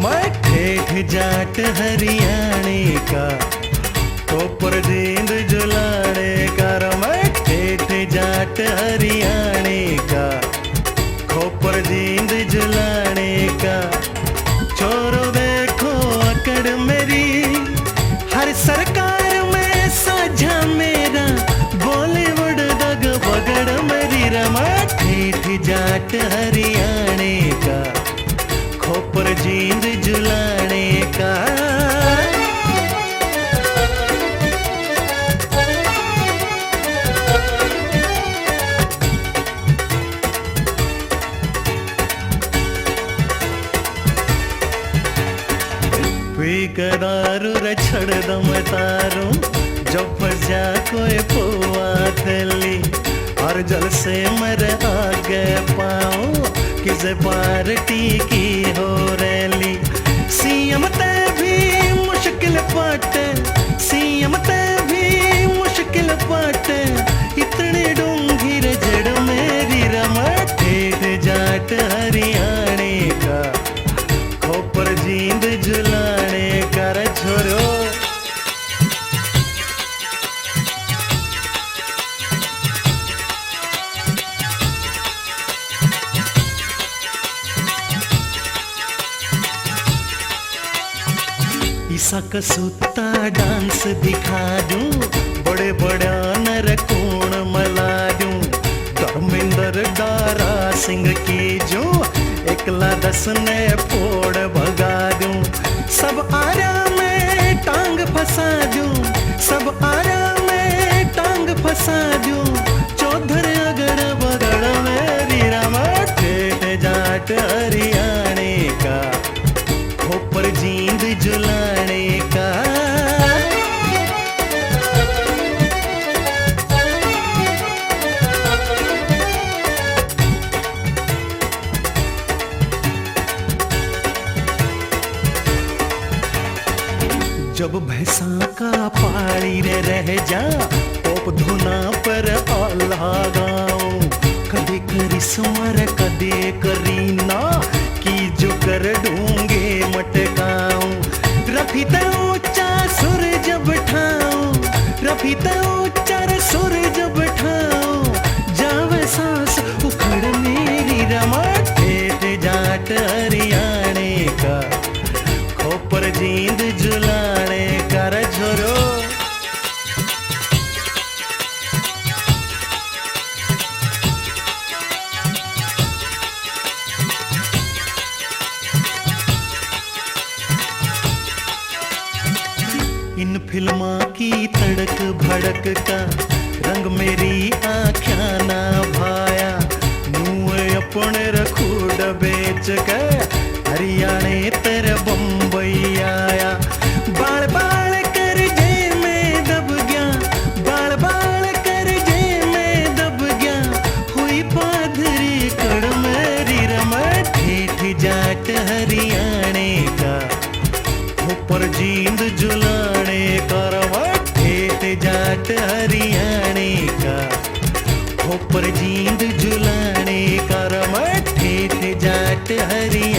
मैं ठेठ जाट हरियाणे का, कोपर जींद जुलाने का। मैं ठेठ जाट हरियाणे का, कोपर जींद जुलाने का। चोरो देखो अकड़ मेरी, हर सरकार में साझा मेरा। बॉलीवुड दग बगड़ मेरी रमा। ठेठ जाट हरियाणे का, खोपर जींद जुलाने का। बेकरार रे छड़ दम तारू, जब जा कोई पुआ थली। हर जल से मर आगे पाऊं, किसे पार्टी की हो रैली। सीएम ते भी मुश्किल पाटे, सीएम ते भी मुश्किल पाटे। इतने डूंगी रे जड़ मेरी रमा। ठेठ जाट हरियाणे का, खोपर जींद जुलाने का। रे छोरो ईसा का सूता डांस दिखा दूं, बड़े बड़ा नर कोण मला दूं। धर्मेंद्र दारा सिंह की जो, एकला 10 ने फोड़ भगा दूं। सब आरा में टांग फंसा दूं, सब आरा में टांग फंसा दूं। चौधर अगड़ बगड़ मेरी रमा। ठेठ जाट हरियाणे का, खोपर जींद जुलाने का। जब भैंसा का पाली रे रह जा, पोप धुना पर आल्हा गाऊं। कदे करिश्मा रे कदे करीना, की जो कर दूंगे मटकाऊं। रफी ते ऊंचा सुर जब ठाऊं, रफी ते ऊंचा रे सुर जब ठाऊं। जावे सांस उखड़ मेरी रमा। ठेठ जाट हरियाणे का, खोपर जींद जुलाने का। रे छोरो इन फिल्मा की तड़क भड़क का, रंग मेरी आँख्या ना भाया। मुँह अपने रखू बेच के, हरियाणे तेरे बम्बई आया। बाल बाल कर जे मैं दब गया, बाल बाल कर जे मैं दब गया। हुई पादरी कड़ मेरी रमा। ठेठ जाट हरियाणे का, खोपर जींद जुलाने का। रमा ठेठ जाट हरियाणे का, खोपर जींद जुलाने का। रमा ठेठ जाट हरियाणे